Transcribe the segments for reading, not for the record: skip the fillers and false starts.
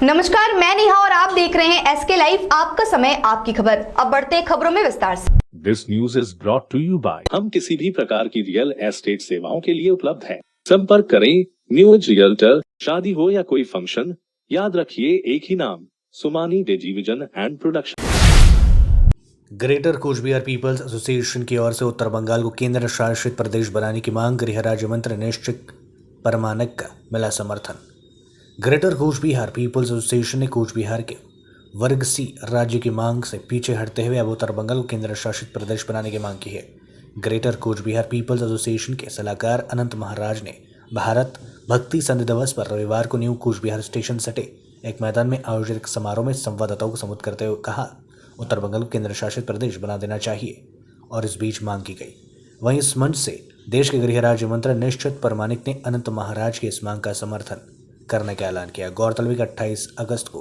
नमस्कार, मैं नेहा और आप देख रहे हैं एसके लाइव। आपका समय, आपकी खबर। अब बढ़ते हैं खबरों में विस्तार से। This news is brought to you by हम किसी भी प्रकार की रियल एस्टेट सेवाओं के लिए उपलब्ध हैं। संपर्क करें न्यू एज रियल्टर। शादी हो या कोई फंक्शन, याद रखिए एक ही नाम, Sumani digivision and production. Greater Cooch Behar people's association की ओर से उत्तर बंगाल को केंद्र शासित प्रदेश बनाने की मांग, गृह राज्य मंत्री निश्चित परमानक का मिला समर्थन। Greater Cooch Behar people's association ने कूच बिहार के वर्ग सी राज्य की मांग से पीछे हटते हुए अब उत्तर बंगाल को केंद्र शासित प्रदेश बनाने की मांग की है। Greater Cooch Behar people's association के सलाहकार अनंत महाराज ने भारत भक्ति संधि दिवस पर रविवार को न्यू कूच बिहार स्टेशन सटे एक मैदान में आयोजित एक समारोह में संवाददाताओं को संबोधित करते हुए कहा, उत्तर बंगाल को केंद्र शासित प्रदेश बना देना चाहिए और इस बीच मांग की गई। वहीं इस मंच से देश के गृह राज्य मंत्री निश्चित परमानिक ने अनंत महाराज की इस मांग का समर्थन करने का ऐलान किया। गौरतलब है कि 28 अगस्त को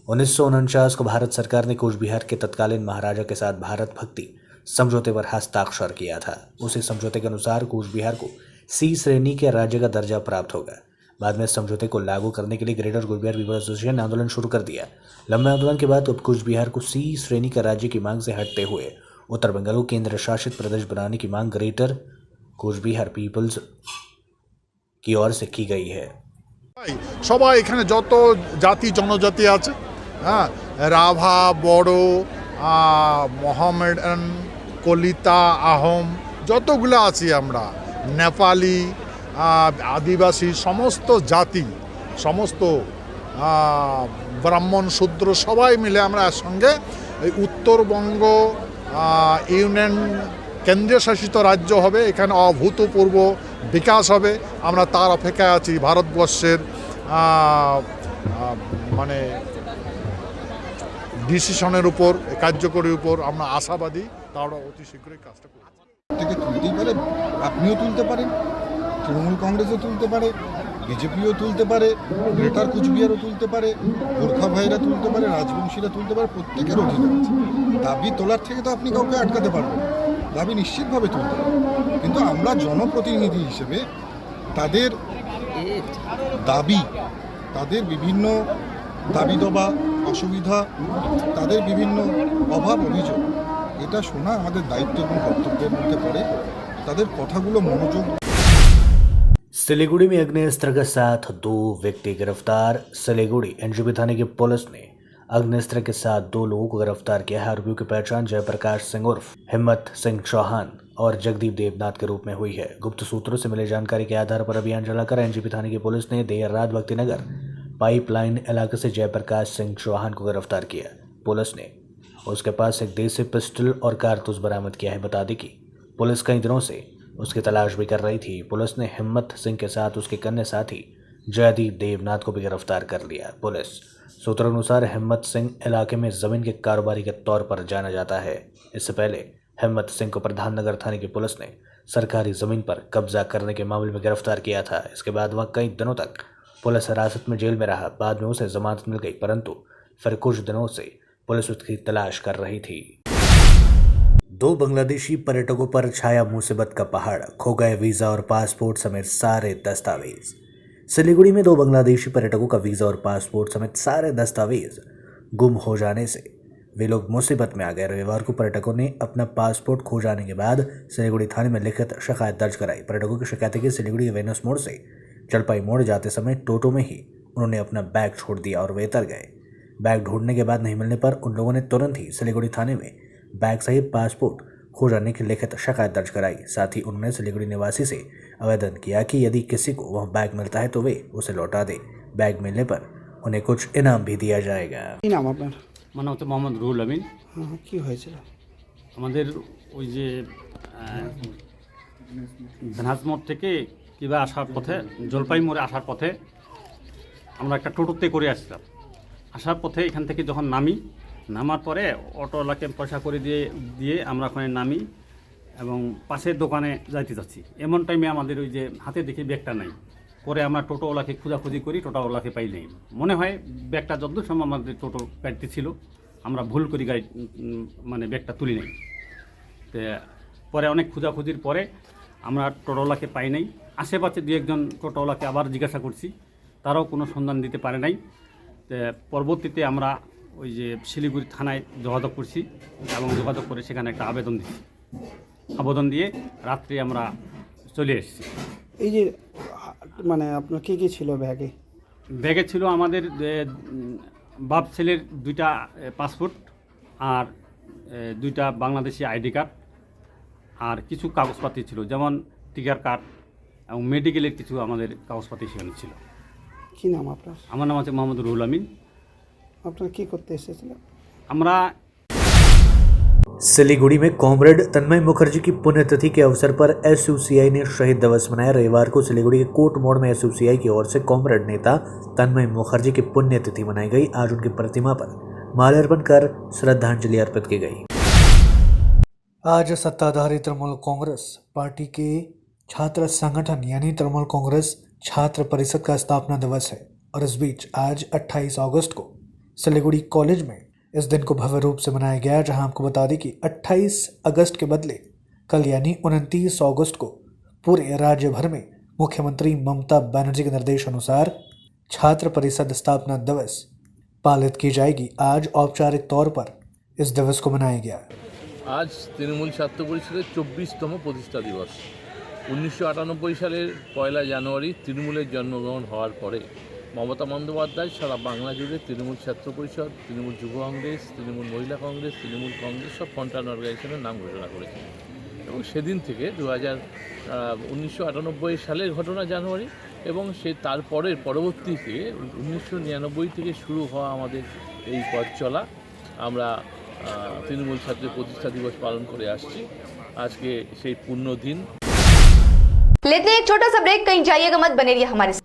1949 को भारत सरकार ने कूच बिहार के तत्कालीन महाराजा के साथ भारत भक्ति समझौते पर हस्ताक्षर किया था। उसी समझौते के अनुसार कूच बिहार को सी श्रेणी के राज्य का दर्जा प्राप्त होगा। बाद में इस समझौते को लागू करने के लिए greater Cooch Behar people's association ने आंदोलन शुरू कर दिया। लंबे आंदोलन के बाद अब कूच बिहार को सी श्रेणी का राज्य की मांग से हटते हुए उत्तर बंगाल को केंद्र शासित प्रदेश बनाने की मांग ग्रेटर कूच बिहार पीपल्स की ओर से की गई है। সবাই এখানে যত জাতি জনজাতি আছে, হ্যাঁ, রাভা, বড়ো, মোহামেডান, কলিতা, আহোম, যতগুলো আছি আমরা, নেপালি, আদিবাসী, সমস্ত জাতি, সমস্ত ব্রাহ্মণ শূদ্র সবাই মিলে আমরা একসঙ্গে এই উত্তরবঙ্গ ইউনিয়ন কেন্দ্রীয় শাসিত রাজ্য হবে। এখানে অভূতপূর্ব বিকাশ হবে। আমরা তার অপেক্ষায় আছি। ভারতবর্ষের মানে ডিসিশনের উপর, কার্যকরীর উপর আমরা আশাবাদী। তারা অতি শীঘ্রই কাজটা করবে। থেকে তুলতেই পারে, আপনিও তুলতে পারেন, তৃণমূল কংগ্রেসও তুলতে পারে, বিজেপিও তুলতে পারে, গ্রেটার কুচবিহারও তুলতে পারে, গোর্খা ভাইরা তুলতে পারে, রাজবংশীরা তুলতে পারে। প্রত্যেকের অধিকার আছে। দাবি তোলার থেকে তো আপনি কাউকে আটকাতে পারবেন না। দাবি নিশ্চিতভাবে তুলতে পারেন, কিন্তু আমরা জনপ্রতিনিধি হিসেবে তাদের দাবি, তাদের বিভিন্ন দাবি দবা, অসুবিধা, তাদের বিভিন্ন অভাব অভিযোগ, এটা শোনা আমাদের দায়িত্ব এবং কর্তব্যের মধ্যে পড়ে। তাদের কথাগুলো মনোযোগ। सिलीगुड़ी में अग्निस्त्र के साथ 2 व्यक्ति गिरफ्तार। सिलीगुड़ी एनजीपी थाने की पुलिस ने अग्निस्त्र के साथ 2 लोगों को गिरफ्तार किया है। आरोपियों की पहचान जयप्रकाश सिंह उर्फ हिम्मत सिंह चौहान और जगदीप देवनाथ के रूप में हुई है। गुप्त सूत्रों से मिली जानकारी के आधार पर अभियान चलाकर एनजीपी थाने की पुलिस ने देर रात भक्तिनगर पाइपलाइन इलाके से जयप्रकाश सिंह चौहान को गिरफ्तार किया। पुलिस ने उसके पास एक देसी पिस्टल और कारतूस बरामद किया है। बता दें कि पुलिस कई दिनों से उसकी तलाश भी कर रही थी। पुलिस ने हिम्मत सिंह के साथ उसके कन्या साथी जयदीप देवनाथ को भी गिरफ्तार कर लिया। पुलिस सूत्रों अनुसार हिम्मत सिंह इलाके में जमीन के कारोबारी के तौर पर जाना जाता है। इससे पहले हिम्मत सिंह को प्रधाननगर थाने की पुलिस ने सरकारी जमीन पर कब्जा करने के मामले में गिरफ्तार किया था। इसके बाद वह कई दिनों तक पुलिस हिरासत में जेल में रहा। बाद में उसे जमानत मिल गई, परंतु फिर कुछ दिनों से पुलिस उसकी तलाश कर रही थी। 2 बांग्लादेशी पर्यटकों पर छाया मुसीबत का पहाड़, खो गए वीजा और पासपोर्ट समेत सारे दस्तावेज। सिलीगुड़ी में 2 बांग्लादेशी पर्यटकों का वीजा और पासपोर्ट समेत सारे दस्तावेज गुम हो जाने से वे लोग मुसीबत में आ गए। रविवार को पर्यटकों ने अपना पासपोर्ट खो जाने के बाद सिलीगुड़ी थाने में लिखित शिकायत दर्ज कराई। पर्यटकों की शिकायत है कि सिलीगुड़ी वेनस मोड़ से जलपाई मोड़ जाते समय टोटो में ही उन्होंने अपना बैग छोड़ दिया और वे उतर गए। बैग ढूंढने के बाद नहीं मिलने पर उन लोगों ने तुरंत ही सिलीगुड़ी थाने में बैग सहित पासपोर्ट खो जाने की लिखित शिकायत दर्ज कराई। साथ ही उन्होंने सिलीगुड़ी निवासी से आवेदन किया कि यदि किसी को वह बैग मिलता है तो वे उसे लौटा दे। बैग मिलने पर उन्हें कुछ इनाम भी दिया जाएगा। কি নাম আপনার? আমার নাম হচ্ছে মোহাম্মদ রুহুল আমিন। কি হয়েছিল? আমাদের ওই যে ধানাজ মোড় থেকে কিবা আসার পথে, জলপাই মোড়ে আসার পথে আমরা একটা টোটোতে করে আসছিলাম। আসার পথে এখান থেকে যখন নামার পরে অটোওয়ালাকে পয়সা করে দিয়ে আমরা ওখানে নামি এবং পাশের দোকানে যাইতে যাচ্ছি। এমন টাইমে আমাদের ওই যে হাতে দেখি ব্যাগটা নাই। পরে আমরা টোটোওয়ালাকে খোঁজাখুঁজি করি, টোটোওয়ালাকে পাই নেই। মনে হয় ব্যাগটা যতদূর সময় আমাদের টোটো গাড়িতে ছিল, আমরা ভুল করি গাড়ি মানে ব্যাগটা তুলি নাই। তো পরে অনেক খোঁজাখুঁজির পরে আমরা টোটোওয়ালাকে পাই নাই। আশেপাশে 2-1 জন টোটোওয়ালাকে আবার জিজ্ঞাসা করছি, তারাও কোনো সন্ধান দিতে পারে নাই। পরবর্তীতে আমরা ওই যে শিলিগুড়ি থানায় যোগাযোগ করছি এবং যোগাযোগ করে সেখানে একটা আবেদন দিয়ে রাত্রে আমরা চলে এসেছি। এই যে মানে আপনার কী কী ছিল ব্যাগে? ব্যাগে ছিল আমাদের বাপ ছেলের 2টা পাসপোর্ট আর 2টা বাংলাদেশি আইডি কার্ড আর কিছু কাগজপাতি ছিল, যেমন টিকার কার্ড এবং মেডিকেলের কিছু আমাদের কাগজপাতি সেখানে ছিল। কী নাম আপনার? আমার নাম আছে মোহাম্মদ রুহুল আমিন। আপনারা কী করতে এসেছিলেন? আমরা सिलीगुड़ी में कॉमरेड तन्मय मुखर्जी की पुण्यतिथि के अवसर पर एसयूसीआई ने शहीद दिवस मनाया। रविवार को सिलीगुड़ी के कोर्ट मोड़ में एसयूसीआई की ओर से कॉमरेड नेता तन्मय मुखर्जी की पुण्यतिथि मनाई गई। आज उनकी प्रतिमा पर माल्यार्पण कर श्रद्धांजलि अर्पित की गई। आज सत्ताधारी तृणमूल कांग्रेस पार्टी के छात्र संगठन यानी तृणमूल कांग्रेस छात्र परिषद का स्थापना दिवस है और इस बीच आज 28 अगस्त को सिलीगुड़ी कॉलेज में इस दिन को भव्य रूप से मनाया गया, जहां आपको बता दें कि 28 अगस्त के बदले कल यानी 29 अगस्त को पूरे राज्य भर में मुख्यमंत्री ममता बनर्जी के निर्देश अनुसार छात्र परिषद स्थापना दिवस पालित की जाएगी। आज औपचारिक तौर पर इस दिवस को मनाया गया। আজ তৃণমূল ছাত্র পরিষদের 24তম প্রতিষ্ঠা দিবস। 1998 সালের 1 জানুয়ারি তৃণমূলের জন্মগ্রহণ হওয়ার পরে মমতা বন্দ্যোপাধ্যায় সারা বাংলা জুড়ে তৃণমূল ছাত্র পরিষদ, তৃণমূল যুব কংগ্রেস, তৃণমূল মহিলা কংগ্রেস, তৃণমূল কংগ্রেস সব ফ্রন্টলাইন অর্গানাইজেশনের নাম ঘোষণা করেছেন এবং সেদিন থেকে 1998 সালের ঘটনা জানুয়ারি এবং তারপরের পরবর্তীতে 1999 থেকে শুরু হওয়া আমাদের এই পথ চলা আমরা তৃণমূল ছাত্রের প্রতিষ্ঠা দিবস পালন করে আসছি। আজকে সেই পূর্ণ দিন। लेते हैं एक छोटा सा ब्रेक, कहीं जाइएगा मत, बने रहिए हमारे साथ।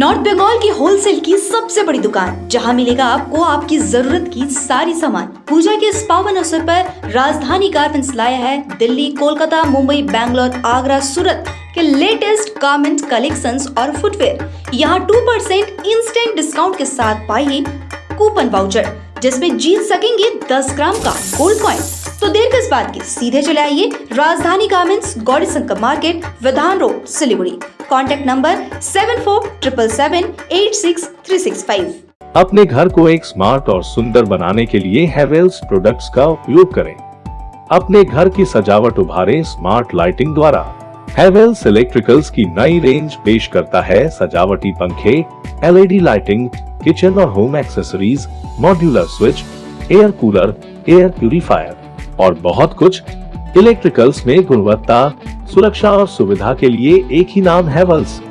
नॉर्थ बंगाल की होलसेल की सबसे बड़ी दुकान, जहां मिलेगा आपको आपकी जरूरत की सारी सामान। पूजा के इस पावन अवसर पर राजधानी गारमेंट्स लाया है दिल्ली, कोलकाता, मुंबई, बैंगलोर, आगरा, सूरत के लेटेस्ट गारमेंट कलेक्शंस और फुटवेयर। यहाँ 2% इंस्टेंट डिस्काउंट के साथ पाइए कूपन वाउचर, जिसमें जीत सकेंगे 10 ग्राम का गोल्ड कॉइन। तो देर किस बात की, सीधे चले आइए Rajdhani garments, Gauri Shankar market, Vidhan road, Siliguri. Contact number 7477786365। अपने घर को एक स्मार्ट और सुंदर बनाने के लिए हेवेल्स प्रोडक्ट्स का उपयोग करें। अपने घर की सजावट उभारें स्मार्ट लाइटिंग द्वारा। हेवेल्स इलेक्ट्रिकल्स की नई रेंज पेश करता है सजावटी पंखे, एलईडी लाइटिंग, किचन और home accessories, modular switch, air cooler, air purifier और बहुत कुछ। इलेक्ट्रिकल्स में गुणवत्ता, सुरक्षा और सुविधा के लिए एक ही नाम हेवेल्स।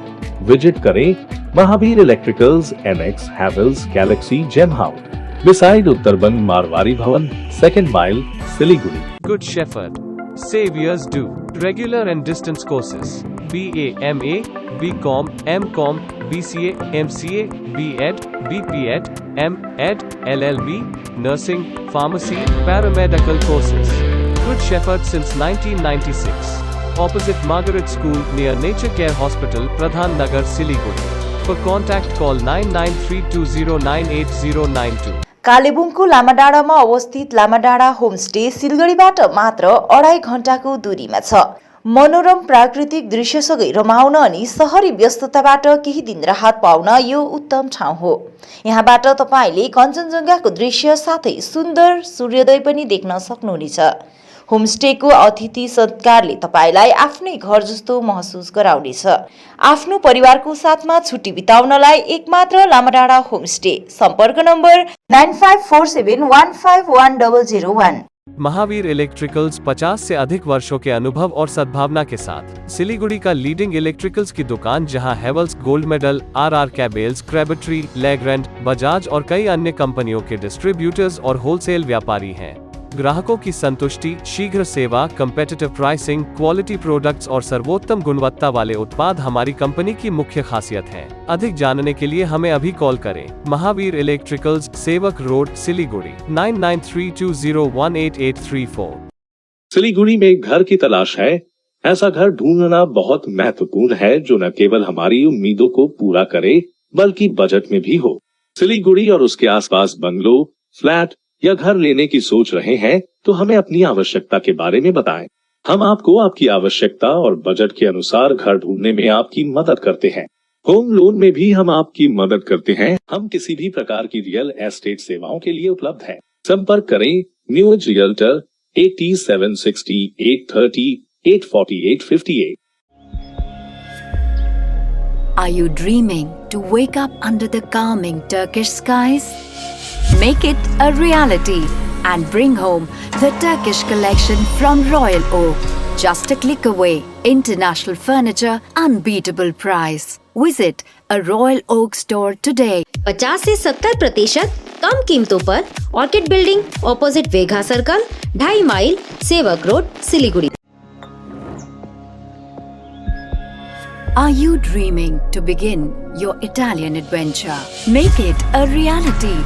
विजिट करें Mahavir electricals, NX Havells Galaxy Gem House, beside Uttarban Marwari Bhawan, 2nd mile, Siliguri. Good Shepherd. Saviors do regular and distance courses: BA, MA, BCom, MCom, BCA, MCA, BEd, BPEd, MEd, LLB, nursing, pharmacy, paramedical courses. Good Shepherd since 1996. Opposite Margaret School near Nature Care Hospital, Pradhan Nagar, Siliguri. For contact call 9932098092. कालेबुङको लामाडाँडामा अवस्थित लामाडाँडा homestay सिलगढीबाट मात्र 2.5 घण्टाको दूरीमा छ। मनोरम प्राकृतिक दृश्यसँगै रमाउन अनि सहरी व्यस्तताबाट केही दिन राहत पाउन यो उत्तम ठाउँ हो। यहाँबाट तपाईले कञ्चनजङ्घाको दृश्य साथै सुन्दर सूर्योदय पनि देख्न सक्नुहुनेछ। होमस्टेको अतिथि सत्कारले तपाईलाई आफ्नै घर जस्तो महसुस गराउनेछ। आफ्नो परिवारको साथमा छुट्टी बिताउनलाई एकमात्र लामाडाँडा होमस्टे। सम्पर्क नम्बर 9547151001। महावीर इलेक्ट्रिकल्स 50 से अधिक वर्षों के अनुभव और सद्भावना के साथ सिलीगुड़ी का लीडिंग इलेक्ट्रिकल्स की दुकान, जहां Havells gold medal, RR cables, Crabtree, Legrand, Bajaj और कई अन्य कंपनियों के डिस्ट्रीब्यूटर्स और होलसेल व्यापारी हैं। ग्राहकों की संतुष्टि, शीघ्र सेवा, कम्पेटिटिव प्राइसिंग, क्वालिटी प्रोडक्ट्स और सर्वोत्तम गुणवत्ता वाले उत्पाद हमारी कंपनी की मुख्य खासियत हैं। अधिक जानने के लिए हमें अभी कॉल करें। महावीर इलेक्ट्रिकल्स, सेवक रोड, सिलीगुड़ी 9932018834। सिलीगुड़ी में घर की तलाश है ऐसा घर ढूंढना बहुत महत्वपूर्ण है जो न केवल हमारी उम्मीदों को पूरा करे बल्कि बजट में भी हो। सिलीगुड़ी और उसके आसपास बंगलो, फ्लैट या घर लेने की सोच रहे हैं तो हमें अपनी आवश्यकता के बारे में बताएं। हम आपको आपकी आवश्यकता और बजट के अनुसार घर ढूंढने में आपकी मदद करते हैं। होम लोन में भी हम आपकी मदद करते हैं। हम किसी भी प्रकार की रियल एस्टेट सेवाओं के लिए उपलब्ध हैं। संपर्क करें new age realtor 8760 830 848 58। Are you dreaming to wake up under the calming Turkish skies? Make it a reality and bring home the Turkish collection from Royal Oak. Just a click away. International furniture, unbeatable price. Visit a Royal Oak store today. 50 से 70% कम कीमतों पर Orchid building opposite Vega circle, 2.5 mile, Sevoke road, Siliguri. Are you dreaming to begin your Italian adventure? Make it a reality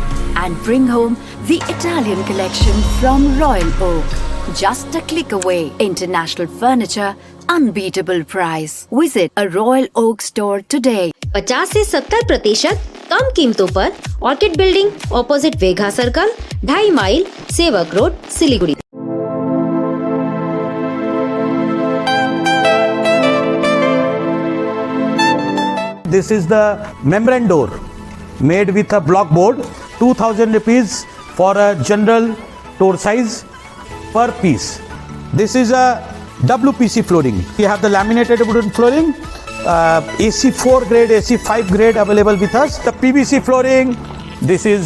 and bring home the Italian collection from Royal Oak. Just a click away. International furniture, unbeatable price. Visit a Royal Oak store today. 50 से 70% कम कीमतों पर Orchid building opposite Vega circle, 2.5 mile, Sevoke road, Siliguri. This is the membrane door made with a block board, 2000 rupees for a general door size per piece. This is a WPC flooring. We have the laminated wooden flooring, AC4 grade, AC5 grade available with us. The PVC flooring, this is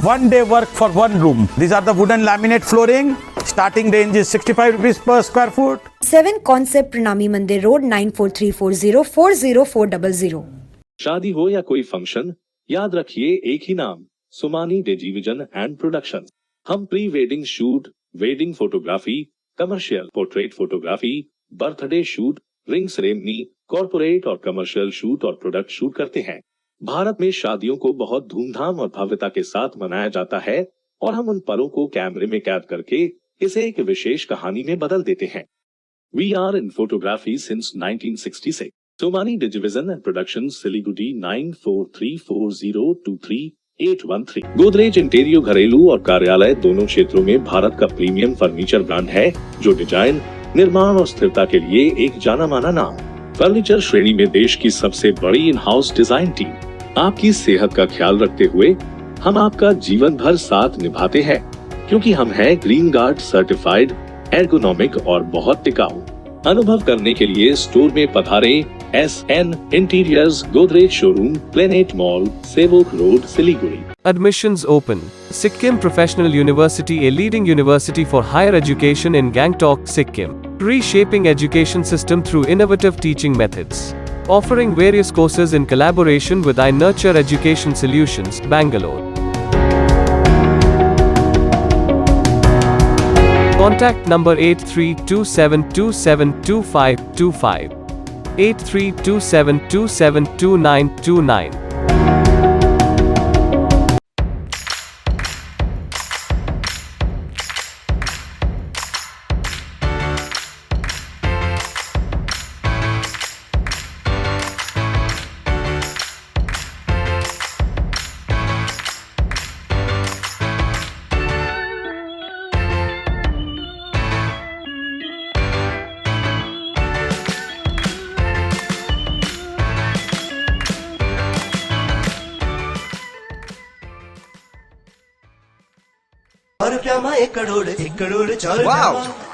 one day work for one room. These are the wooden laminate flooring. Starting range is 65 rupees per square foot. 7 Concept Pranami Mandir Road 94340 40400। शादी हो या कोई function, याद रखिए एक ही नाम, Sumani digivision and production. हम pre wedding shoot, wedding photography, commercial portrait photography, birthday shoot, ring ceremony, corporate और कमर्शियल शूट और प्रोडक्ट शूट करते हैं। भारत में शादियों को बहुत धूमधाम और भव्यता के साथ मनाया जाता है और हम उन पलों को कैमरे में कैद करके इसे एक विशेष कहानी में बदल देते हैं। We are in photography since 1966. Somani Digivision and Productions, Siliguri 9434023813। Godrej इंटीरियो घरेलू और कार्यालय दोनों क्षेत्रों में भारत का प्रीमियम फर्नीचर ब्रांड है जो डिजाइन, निर्माण और स्थिरता के लिए एक जाना माना नाम। फर्नीचर श्रेणी में देश की सबसे बड़ी इन हाउस डिजाइन टीम। आपकी सेहत का ख्याल रखते हुए हम आपका जीवन भर साथ निभाते हैं क्योंकि हम हैं ग्रीन गार्ड सर्टिफाइड, एर्गोनॉमिक और बहुत टिकाऊ। अनुभव करने के लिए स्टोर में पधारें। SN interiors, Godrej showroom, planet mall, Sevoke road, Siliguri. Admissions open. Sikkim Professional University, a leading university for higher education in Gangtok, Sikkim, reshaping education system through innovative teaching methods. Offering various courses in collaboration with iNurture Education Solutions, Bangalore. Contact number 8327272525, 8327272929.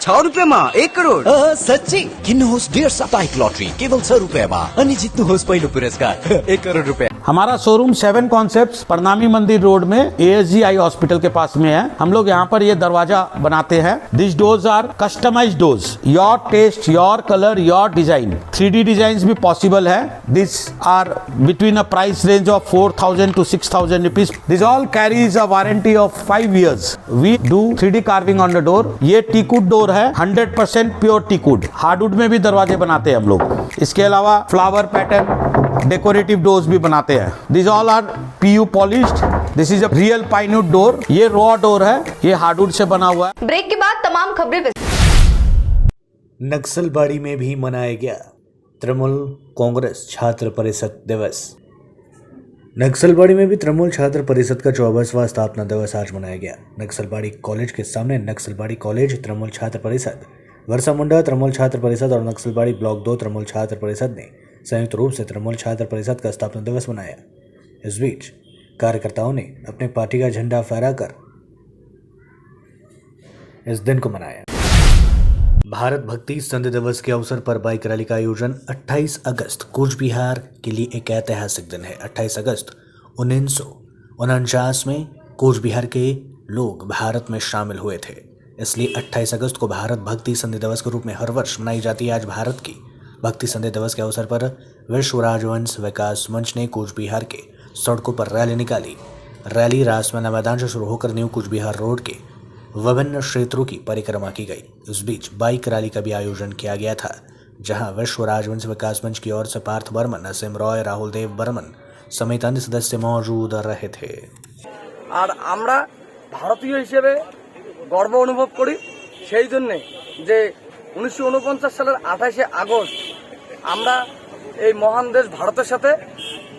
₹1 साँच्चै किन्नुहोस् 1.5 साप्ताहिक lottery केवल ₹100 अनि जित्नुहोस् पहिलो पुरस्कार ₹1 करोड। हमारा showroom 7 concepts प्रणामी मंदिर road में ASG eye hospital के पास में है। हम लोग यहाँ पर ये दरवाजा बनाते हैं। This doors are customised doors, your taste, your colour, your design. 3D design भी पॉसिबल है। This are between a price range of 4,000 to 6,000 rupees. This all carries a warranty of 5 years। We do 3D carving on the door. ये teakwood door है, 100% pure teakwood. Hardwood में भी दरवाजे बनाते हैं हम लोग। इसके अलावा फ्लावर पैटर्न, डेकोरेटिव डोर्स भी बनाते हैं। This all are PU polished. This is a real pinewood door. ये रॉ डोर है, ये हार्डवुड से बना हुआ है। ब्रेक के बाद तमाम खबरें नक्सलबाड़ी में भी मनाया गया तृणमूल कांग्रेस छात्र परिषद दिवस। नक्सलबाड़ी में भी तृणमूल छात्र परिषद का 24वां स्थापना दिवस आज मनाया गया। नक्सलबाड़ी कॉलेज के सामने नक्सलबाड़ी कॉलेज, तृणमूल छात्र परिषद, वर्षा मुंडा तृणमूल छात्र परिषद और नक्सलबाड़ी ब्लॉक 2 तृणमूल छात्र परिषद ने संयुक्त रूप से तृणमूल छात्र परिषद का स्थापना दिवस मनाया। इस बीच कार्यकर्ताओं ने अपने पार्टी का झंडा फहराकर इस दिन को मनाया। भारत भक्ति संधि दिवस के अवसर पर बाइक रैली का आयोजन 28 अगस्त कूच बिहार के लिए एक ऐतिहासिक दिन है। 28 अगस्त 1949 में कूच बिहार के लोग भारत में शामिल हुए थे, इसलिए 28 अगस्त को भारत भक्ति संधि दिवस के रूप में हर वर्ष मनाई जाती है। आज भारत की भक्ति संधि दिवस के अवसर पर विश्व राजवंश विकास मंच ने कूच बिहार के सड़कों पर रैली निकाली। रैली रासमेला मैदान से शुरू होकर न्यू कूच बिहार रोड के विभिन्न क्षेत्रों की परिक्रमा की गई। इस बीच बाइक रैली का भी आयोजन किया गया था, जहां विश्व राजवंश विकास मंच की ओर से पार्थ बर्मन, नसीम रॉय, राहुल देव बर्मन समेत अन्य सदस्य मौजूद रहे थे। আর আমরা ভারতীয় হিসেবে গর্ব অনুভব করি সেই জন্যে যে 1949 সালের 28শে আগস্ট আমরা এই মহান দেশ ভারতের সাথে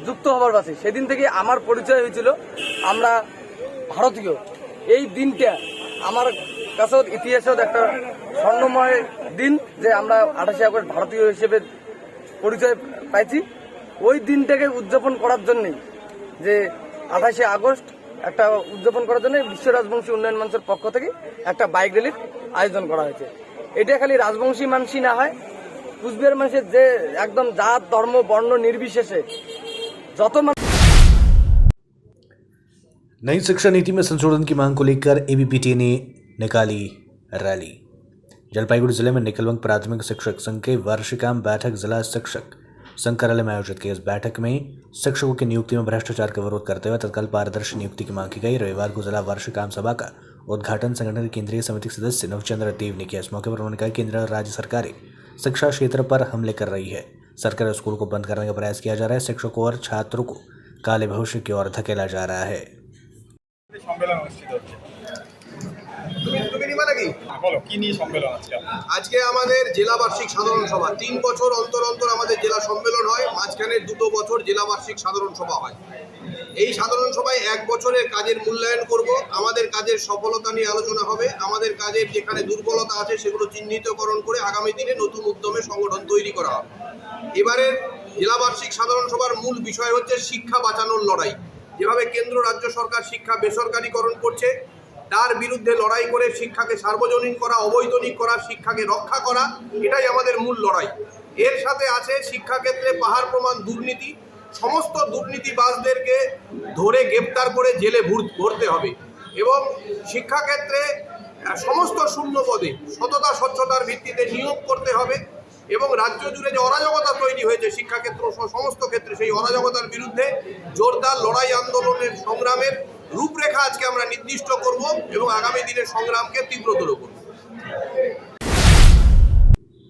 যুক্ত হবার বাসী। সেদিন থেকে আমার পরিচয় হয়েছিল আমরা ভারতীয়। এই দিনটা আমার কাছে ইতিহাসের একটা স্বর্ণময় দিন যে আমরা 28শে আগস্ট ভারতীয় হিসেবে পরিচয় পাইছি। ওই দিনটাকে উদযাপন করার জন্যই যে 28শে আগস্ট একটা উদযাপন করার জন্য বিশ্ব রাজবংশী উন্নয়ন মঞ্চের পক্ষ থেকে একটা বাইক র্যালির আয়োজন করা হয়েছে। এটা খালি রাজবংশী মানুষই না হয়, কুচবিহার মানুষের যে একদম জাত ধর্ম বর্ণ নির্বিশেষে যত नई शिक्षा नीति में संशोधन की मांग को लेकर एबीपीटी ने निकाली रैली। जलपाईगुड़ी जिले में निकलवंग प्राथमिक शिक्षक संघ के वार्षिकाम बैठक जिला शिक्षक संघ कार्यालय में आयोजित की। इस बैठक में शिक्षकों की नियुक्ति में भ्रष्टाचार का विरोध करते हुए तत्काल पारदर्शी नियुक्ति की मांग की गई। रविवार को जिला वार्षिकाम सभा का उद्घाटन संगठन की केंद्रीय समिति के सदस्य नवचंद्र देव ने किया। इस मौके पर उन्होंने कहा केंद्र और राज्य सरकारें शिक्षा क्षेत्र पर हमले कर रही है। सरकारी स्कूल को बंद करने का प्रयास किया जा रहा है। शिक्षकों और छात्रों को काले भविष्य की ओर धकेला जा रहा है। সম্মেলন অনুষ্ঠিত হচ্ছে। তুমি নিবা নাকি? বলো কি নিয়ে সম্মেলন আজকে? আজকে আমাদের জেলা বার্ষিক সাধারণ সভা। 3 বছর অন্তর অন্তর আমাদের জেলা সম্মেলন হয়, মাঝখানে 2 বছর জেলা বার্ষিক সাধারণ সভা হয়। এই সাধারণ সভায় 1 বছরের কাজের মূল্যায়ন করব, আমাদের কাজের সফলতা নিয়ে আলোচনা হবে, আমাদের কাজের যেখানে দুর্বলতা আছে সেগুলো চিহ্নিতকরণ করে আগামী দিনে নতুন উদ্যমে সংগঠন তৈরি করা হবে। এবারের জেলা বার্ষিক সাধারণ সভার মূল বিষয় হচ্ছে শিক্ষা বাঁচানোর লড়াই। যেভাবে কেন্দ্র রাজ্য সরকার শিক্ষা বেসরকারীকরণ করছে, তার বিরুদ্ধে লড়াই করে শিক্ষাকে সার্বজনীন করা, অবৈতনিক করা, শিক্ষাকে রক্ষা করা, এটাই আমাদের মূল লড়াই। এর সাথে আছে শিক্ষাক্ষেত্রে পাহাড় প্রমাণ দুর্নীতি। সমস্ত দুর্নীতিবাজদেরকে ধরে গ্রেপ্তার করে জেলে ভরতে হবে এবং শিক্ষাক্ষেত্রে সমস্ত শূন্য পদে সততা স্বচ্ছতার ভিত্তিতে নিয়োগ করতে হবে এবং রাজ্য জুড়ে যে অরাজকতা তৈরি হয়েছে শিক্ষাক্ষেত্র সমস্ত ক্ষেত্রে সেই অরাজকতার বিরুদ্ধে জোরদার লড়াই আন্দোলনের সংগ্রামের রূপরেখা আজকে আমরা নির্দিষ্ট করব এবং আগামী দিনের সংগ্রামকে তীব্রতর করব।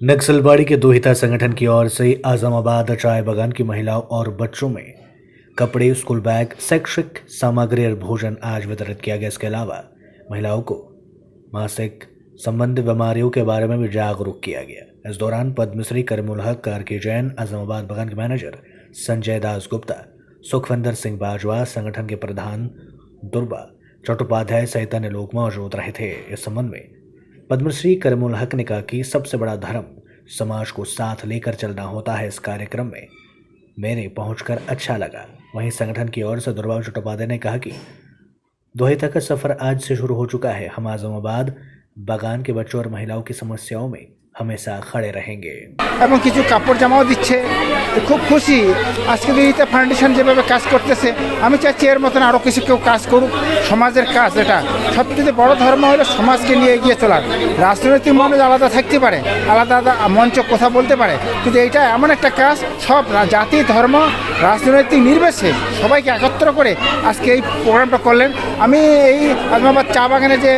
नक्सलबाड़ी के दोहिता संगठन की ओर से आजमाबाद चाय बागान की महिलाओं और बच्चों में कपड़े, स्कूल बैग, शैक्षिक सामग्री और भोजन आज वितरित किया गया। इसके अलावा महिलाओं को मासिक संबंधी बीमारियों के बारे में भी जागरूक किया गया। इस दौरान पद्मश्री करीमुल हक, कार्की जैन, आजमाबाद बागान के मैनेजर संजय दास गुप्ता, सुखविंदर सिंह बाजवा, संगठन के प्रधान दुर्बा चट्टोपाध्याय सहित अन्य लोग मौजूद रहे थे। इस संबंध में पद्मश्री करीमुल हक ने कहा कि सबसे बड़ा धर्म समाज को साथ लेकर चलना होता है। इस कार्यक्रम में मेरे पहुंचकर अच्छा लगा। वहीं संगठन की ओर से दुर्बा चट्टोपाध्याय ने कहा कि दोहिता का सफर आज से शुरू हो चुका है। हम आजमाबाद बागान के बच्चों और महिलाओं की समस्याओं में हमेशा खड़े रहेंगे। এবং কিছু কাপড় জামাও দিচ্ছে, খুব খুশি। আজকে দুইটা ফাউন্ডেশন যেভাবে কাজ করতেছে আমি চাচ্ছি এর মতন আরও কিছু কেউ কাজ করুক। সমাজের কাজ এটা সবচেয়ে বড় ধর্ম হলো সমাজকে নিয়ে এগিয়ে চলার। রাজনৈতিক মানুষ আলাদা থাকতে পারে, আলাদা আলাদা মঞ্চ কথা বলতে পারে, কিন্তু এইটা এমন একটা কাজ সব জাতি ধর্ম রাজনৈতিক নির্বিশেষে সবাইকে একত্র করে আজকে এই প্রোগ্রামটা করলেন। আমি এই আজমাবাদ চা বাগানে যে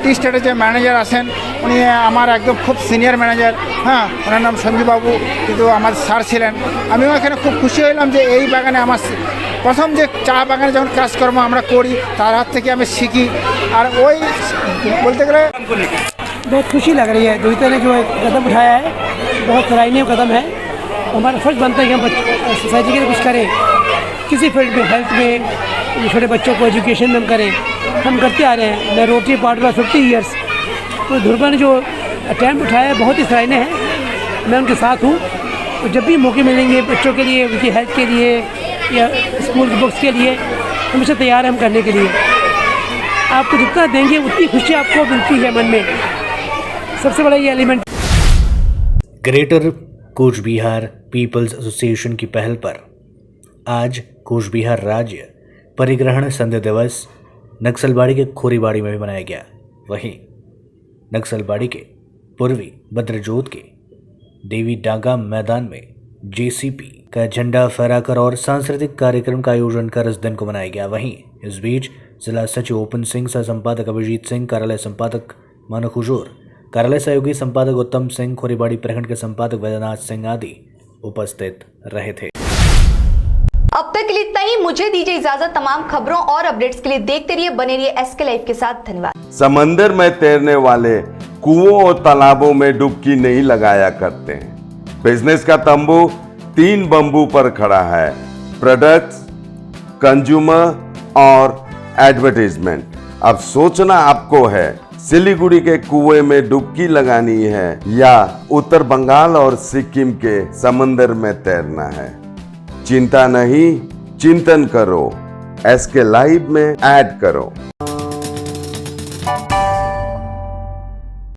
টি স্টেটের যে ম্যানেজার আছেন উনি আমার একদম খুব সিনিয়র ম্যানেজার, হ্যাঁ ওনার নাম সঞ্জু বাবু, কিন্তু আমার স্যার ছিলেন। আমিও এখানে খুব খুশি হলাম যে এই বাগানে আমার প্রথম যে চা বাগানে যখন কাজকর্ম আমরা করি তার হাত থেকে আমি শিখি। আর ওই বলতে গেলে बहुत खुशी लग रही है। दुहिता ने जो कदम उठाया है बहुत सराहनीय कदम है। हमारा फर्ज बनता है कि हम सोसाइटी के लिए कुछ करें, किसी फील्ड में, हेल्थ में, छोटे बच्चों को एजुकेशन में हम करें। हम करते आ रहे हैं। मैं रोटरी पार्टनर 50 ईयर्स, तो ध्रुवा ने जो अटैम्प्ट उठाया है बहुत ही सराहनीय है। मैं उनके साथ हूँ। तो जब भी मौके मिलेंगे बच्चों के लिए, उनकी हेल्थ के लिए या स्कूल की बुक्स के लिए, हमेशा तैयार हैं हम करने के लिए। आपको जितना देंगे उतनी खुशी आपको मिलती है मन में। सबसे बड़ा ये element. Greater Cooch Behar people's association की पहल पर आज कूच बिहार राज्य परिग्रहण संध्या दिवस नक्सलबाड़ी के खोरीबाड़ी में भी मनाया गया। वहीं नक्सलबाड़ी के पूर्वी बद्रजोत के देवी डांगा मैदान में जेसीपी का झंडा फहराकर और सांस्कृतिक कार्यक्रम का आयोजन कर इस दिन को मनाया गया। वहीं इस बीच जिला सचिव ओपन सिंह, सह संपादक अभिजीत सिंह, कार्यालय संपादक मानव हुजूर, कार्यालय सहयोगी संपादक उत्तम सिंह, खोरीबाड़ी प्रखंड के संपादक वैद्यनाथ सिंह आदि उपस्थित रहे थे। अब तक के लिए इतना ही। मुझे दीजिए इजाजत। तमाम खबरों और अपडेट्स के लिए देखते रहिए, बने रहिए एसके लाइव के साथ। धन्यवाद। समंदर में तैरने वाले कुओं और तालाबों में डुबकी नहीं लगाया करते हैं। बिजनेस का तंबू 3 बंबू पर खड़ा है: प्रोडक्ट्स, कंज्यूमर और एडवर्टाइजमेंट। अब सोचना आपको है सिलीगुड़ी के कुएं में डुबकी लगानी है या उत्तर बंगाल और सिक्किम के समंदर में तैरना है। चिंता नहीं, चिंतन करो, एसके लाइव में ऐड करो।